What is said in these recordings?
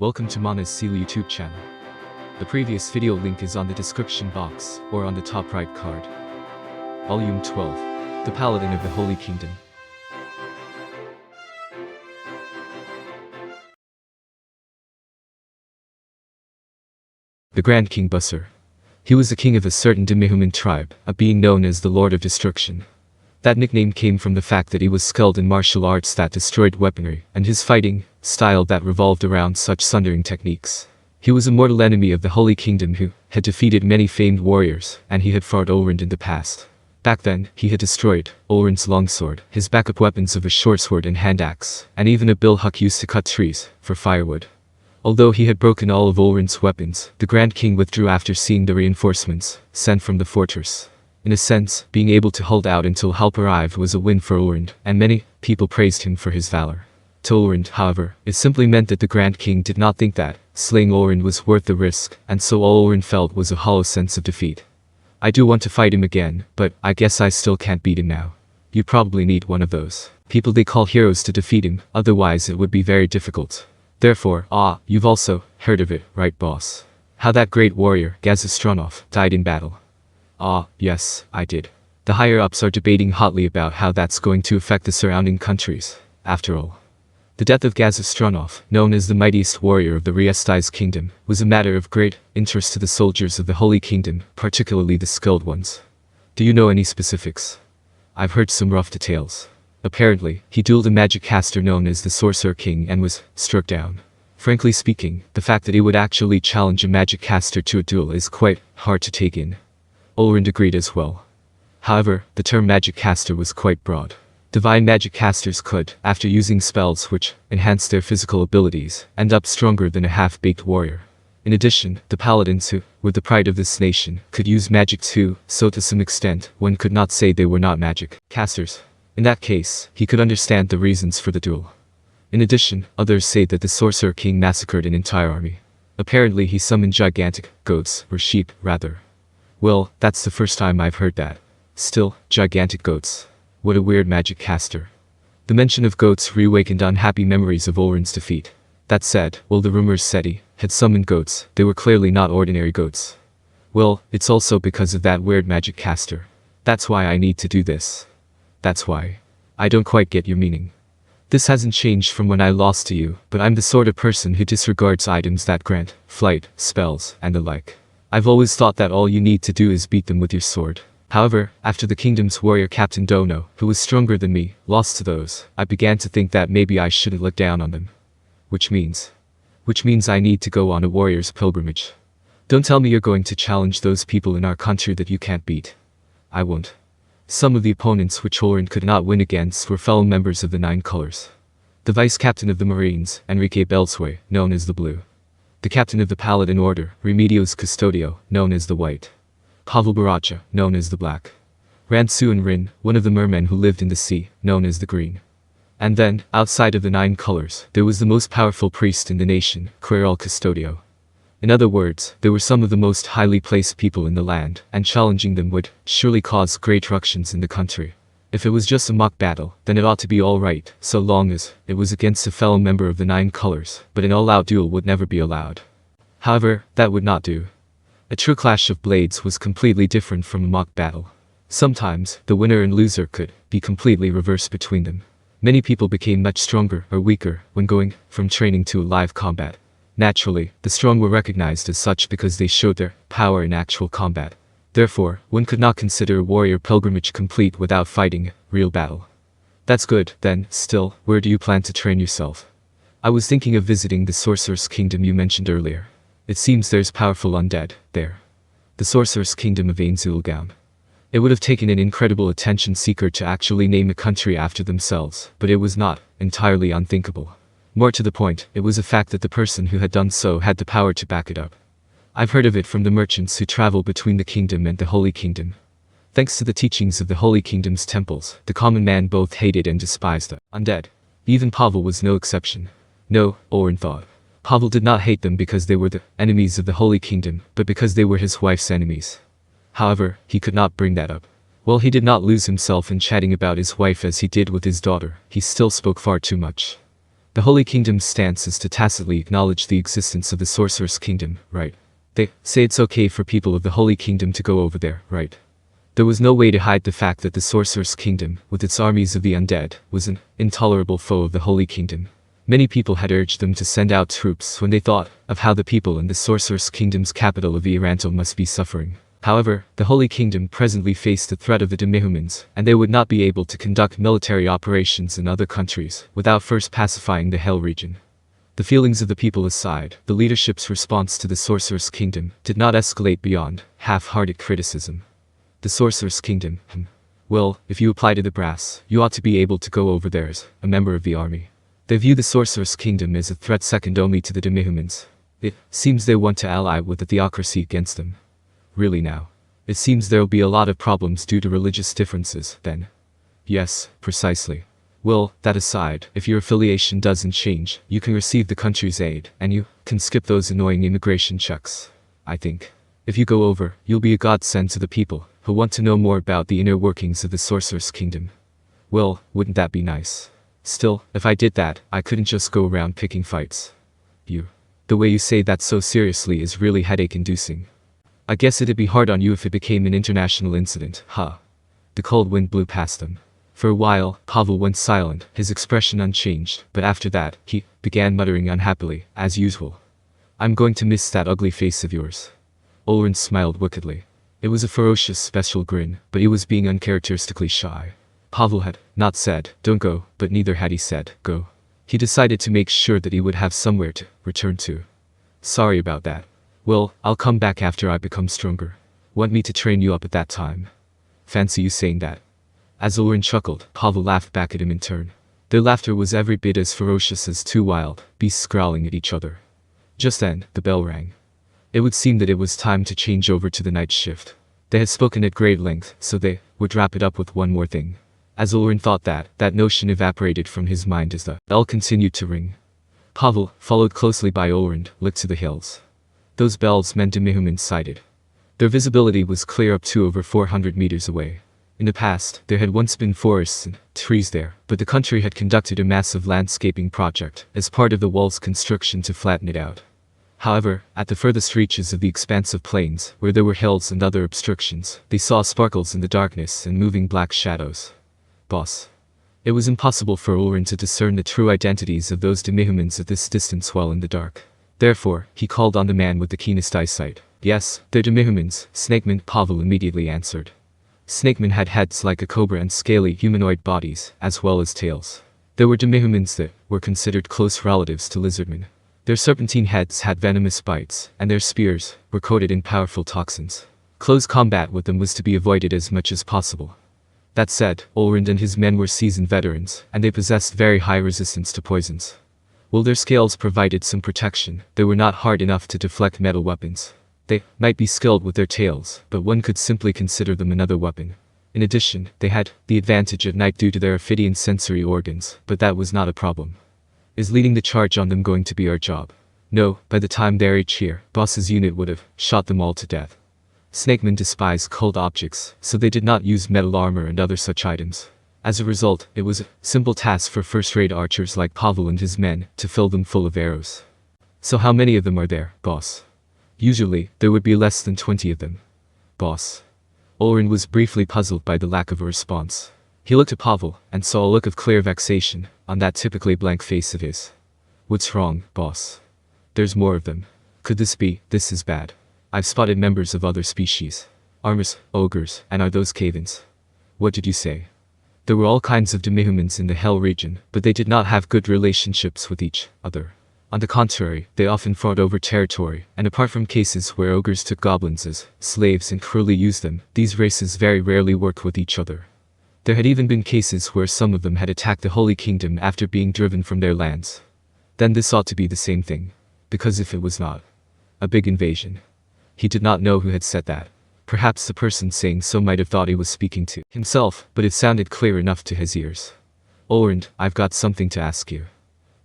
Welcome to Mana's Seal YouTube channel. The previous video link is on the description box or on the top right card. Volume 12. The Paladin of the Holy Kingdom. The Grand King Busser. He was the king of a certain demi-human tribe, a being known as the Lord of Destruction. That nickname came from the fact that he was skilled in martial arts that destroyed weaponry, and his fighting style that revolved around such sundering techniques. He was a mortal enemy of the Holy Kingdom who had defeated many famed warriors, and he had fought Overlord in the past. Back then, he had destroyed Overlord's longsword, his backup weapons of a short sword and hand axe, and even a bill hook used to cut trees for firewood. Although he had broken all of Overlord's weapons, the Grand King withdrew after seeing the reinforcements sent from the fortress. In a sense, being able to hold out until help arrived was a win for Overlord, and many people praised him for his valor. To Overlord, however, it simply meant that the Grand King did not think that slaying Overlord was worth the risk, and so all Overlord felt was a hollow sense of defeat. I do want to fight him again, but I guess I still can't beat him now. You probably need one of those people they call heroes to defeat him, otherwise it would be very difficult. Therefore, you've also heard of it, right boss? How that great warrior, Gazastronov, died in battle. Yes, I did. The higher-ups are debating hotly about how that's going to affect the surrounding countries. After all, the death of Gazastronov, known as the mightiest warrior of the Riesti's kingdom, was a matter of great interest to the soldiers of the Holy Kingdom, particularly the skilled ones. Do you know any specifics? I've heard some rough details. Apparently, he dueled a magic caster known as the Sorcerer King and was struck down. Frankly speaking, the fact that he would actually challenge a magic caster to a duel is quite hard to take in. Overlord agreed as well. However, the term magic caster was quite broad. Divine magic casters could, after using spells which enhanced their physical abilities, end up stronger than a half-baked warrior. In addition, the paladins who were the pride of this nation could use magic too, so to some extent, one could not say they were not magic casters. In that case, he could understand the reasons for the duel. In addition, others say that the Sorcerer King massacred an entire army. Apparently he summoned gigantic goats, or sheep, rather. Well, that's the first time I've heard that. Still, gigantic goats. What a weird magic caster. The mention of goats reawakened unhappy memories of Overlord's defeat. That said, while the rumors said he had summoned goats, they were clearly not ordinary goats. Well, it's also because of that weird magic caster. That's why I need to do this. That's why. I don't quite get your meaning. This hasn't changed from when I lost to you, but I'm the sort of person who disregards items that grant flight, spells, and the like. I've always thought that all you need to do is beat them with your sword. However, after the kingdom's warrior Captain Dono, who was stronger than me, lost to those, I began to think that maybe I shouldn't look down on them. Which means I need to go on a warrior's pilgrimage. Don't tell me you're going to challenge those people in our country that you can't beat. I won't. Some of the opponents which Overlord could not win against were fellow members of the Nine Colors. The vice captain of the Marines, Enrique Belzway, known as the Blue. The captain of the Paladin Order, Remedios Custodio, known as the White. Pavel Baracha, known as the Black. Ransu Rin, one of the mermen who lived in the sea, known as the Green. And then, outside of the Nine Colors, there was the most powerful priest in the nation, Queral Custodio. In other words, they were some of the most highly placed people in the land, and challenging them would surely cause great ructions in the country. If it was just a mock battle, then it ought to be alright, so long as it was against a fellow member of the Nine Colors, but an all-out duel would never be allowed. However, that would not do. A true clash of blades was completely different from a mock battle. Sometimes, the winner and loser could be completely reversed between them. Many people became much stronger or weaker when going from training to live combat. Naturally, the strong were recognized as such because they showed their power in actual combat. Therefore, one could not consider a warrior pilgrimage complete without fighting a real battle. That's good, then, still, where do you plan to train yourself? I was thinking of visiting the Sorcerer's Kingdom you mentioned earlier. It seems there's powerful undead there. The Sorcerer's Kingdom of Ainzulgaun. It would have taken an incredible attention seeker to actually name a country after themselves, but it was not entirely unthinkable. More to the point, it was a fact that the person who had done so had the power to back it up. I've heard of it from the merchants who travel between the kingdom and the Holy Kingdom. Thanks to the teachings of the Holy Kingdom's temples, the common man both hated and despised the undead. Even Pavel was no exception. No, Overlord thought. Pavel did not hate them because they were the enemies of the Holy Kingdom, but because they were his wife's enemies. However, he could not bring that up. While he did not lose himself in chatting about his wife as he did with his daughter, he still spoke far too much. The Holy Kingdom's stance is to tacitly acknowledge the existence of the Sorcerer's Kingdom, right? They say it's okay for people of the Holy Kingdom to go over there, right? There was no way to hide the fact that the Sorcerer's Kingdom, with its armies of the undead, was an intolerable foe of the Holy Kingdom. Many people had urged them to send out troops when they thought of how the people in the Sorcerer's Kingdom's capital of Eranto must be suffering. However, the Holy Kingdom presently faced the threat of the Demi-Humans, and they would not be able to conduct military operations in other countries without first pacifying the Hell region. The feelings of the people aside, the leadership's response to the Sorcerer's Kingdom did not escalate beyond half-hearted criticism. The Sorcerer's Kingdom, well, if you apply to the brass, you ought to be able to go over there as a member of the army. They view the Sorcerer's Kingdom as a threat second only to the Demi-Humans. It seems they want to ally with the theocracy against them. Really now. It seems there'll be a lot of problems due to religious differences, then. Yes, precisely. Well, that aside, if your affiliation doesn't change, you can receive the country's aid, and you can skip those annoying immigration checks. I think. If you go over, you'll be a godsend to the people who want to know more about the inner workings of the Sorcerer's Kingdom. Well, wouldn't that be nice? Still, if I did that, I couldn't just go around picking fights. The way you say that so seriously is really headache-inducing. I guess it'd be hard on you if it became an international incident, huh? The cold wind blew past them. For a while, Pavel went silent, his expression unchanged, but after that, he began muttering unhappily, as usual. I'm going to miss that ugly face of yours. Ulrich smiled wickedly. It was a ferocious, special grin, but he was being uncharacteristically shy. Pavel had not said, don't go, but neither had he said, go. He decided to make sure that he would have somewhere to return to. Sorry about that. Well, I'll come back after I become stronger. Want me to train you up at that time? Fancy you saying that. As Ulrich chuckled, Pavel laughed back at him in turn. Their laughter was every bit as ferocious as two wild beasts growling at each other. Just then, the bell rang. It would seem that it was time to change over to the night shift. They had spoken at great length, so they would wrap it up with one more thing. As Ulrich thought that notion evaporated from his mind as the bell continued to ring. Pavel, followed closely by Ulrich, looked to the hills. Those bells meant Demi-Humans sighted. Their visibility was clear up to over 400 meters away. In the past, there had once been forests and trees there, but the country had conducted a massive landscaping project as part of the wall's construction to flatten it out. However, at the furthest reaches of the expansive plains, where there were hills and other obstructions, they saw sparkles in the darkness and moving black shadows. Boss. It was impossible for Ulrich to discern the true identities of those Demi-Humans at this distance while in the dark. Therefore, he called on the man with the keenest eyesight. Yes, they're Demi-Humans, Snakeman, Pavel immediately answered. Snakemen had heads like a cobra and scaly humanoid bodies, as well as tails. There were Demi-Humans that were considered close relatives to lizardmen. Their serpentine heads had venomous bites, and their spears were coated in powerful toxins. Close combat with them was to be avoided as much as possible. That said, Ulrich and his men were seasoned veterans, and they possessed very high resistance to poisons. While their scales provided some protection, they were not hard enough to deflect metal weapons. They might be skilled with their tails, but one could simply consider them another weapon. In addition, they had the advantage at night due to their ophidian sensory organs, but that was not a problem. Is leading the charge on them going to be our job? No, by the time they reach here, boss's unit would have shot them all to death. Snakemen despise cold objects, so they did not use metal armor and other such items. As a result, it was a simple task for first-rate archers like Pavel and his men to fill them full of arrows. So how many of them are there, boss? Usually, there would be less than 20 of them. Boss. Ulrich was briefly puzzled by the lack of a response. He looked at Pavel, and saw a look of clear vexation on that typically blank face of his. What's wrong, boss? There's more of them. Could this is bad. I've spotted members of other species. Armors, ogres, and are those cave-ins? What did you say? There were all kinds of Demi-Humans in the Hell region, but they did not have good relationships with each other. On the contrary, they often fought over territory, and apart from cases where ogres took goblins as slaves and cruelly used them, these races very rarely worked with each other. There had even been cases where some of them had attacked the Holy Kingdom after being driven from their lands. Then this ought to be the same thing. Because if it was not a big invasion. He did not know who had said that. Perhaps the person saying so might have thought he was speaking to himself, but it sounded clear enough to his ears. Ulrich, I've got something to ask you.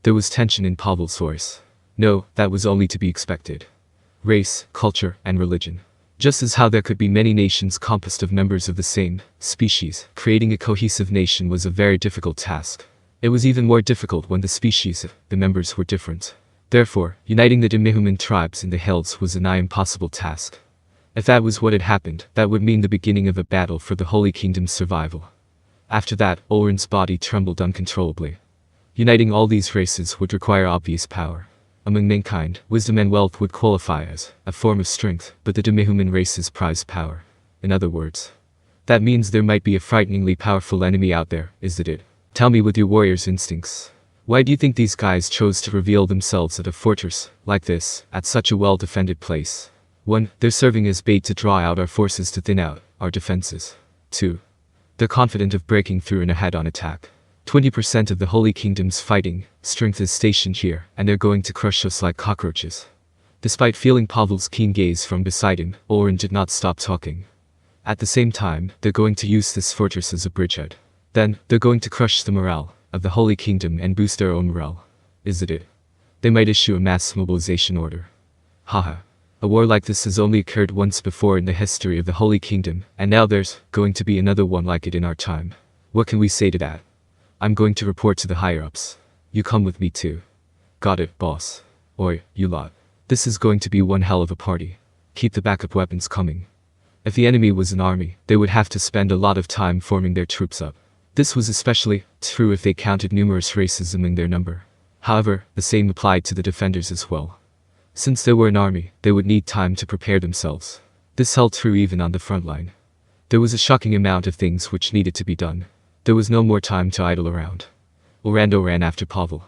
There was tension in Pavel's voice. No, that was only to be expected. Race, culture, and religion. Just as how there could be many nations composed of members of the same species, creating a cohesive nation was a very difficult task. It was even more difficult when the species, the members were different. Therefore, uniting the demi-human tribes in the Hells was a nigh impossible task. If that was what had happened, that would mean the beginning of a battle for the Holy Kingdom's survival. After that, Olren's body trembled uncontrollably. Uniting all these races would require obvious power. Among mankind, wisdom and wealth would qualify as a form of strength, but the demi-human races prize power. In other words, that means there might be a frighteningly powerful enemy out there, isn't it? Tell me with your warrior's instincts. Why do you think these guys chose to reveal themselves at a fortress like this, at such a well-defended place? 1. They're serving as bait to draw out our forces to thin out our defenses. 2. They're confident of breaking through in a head-on attack. 20% of the Holy Kingdom's fighting strength is stationed here, and they're going to crush us like cockroaches. Despite feeling Pavel's keen gaze from beside him, Oren did not stop talking. At the same time, they're going to use this fortress as a bridgehead. Then, they're going to crush the morale of the Holy Kingdom and boost their own morale. Isn't it? They might issue a mass mobilization order. Haha. A war like this has only occurred once before in the history of the Holy Kingdom, and now there's going to be another one like it in our time. What can we say to that? I'm going to report to the higher-ups. You come with me too. Got it, boss. Oi, you lot. This is going to be one hell of a party. Keep the backup weapons coming. If the enemy was an army, they would have to spend a lot of time forming their troops up. This was especially true if they counted numerous races among their number. However, the same applied to the defenders as well. Since they were an army, they would need time to prepare themselves. This held true even on the front line. There was a shocking amount of things which needed to be done. There was no more time to idle around. Orlando ran after Pavel.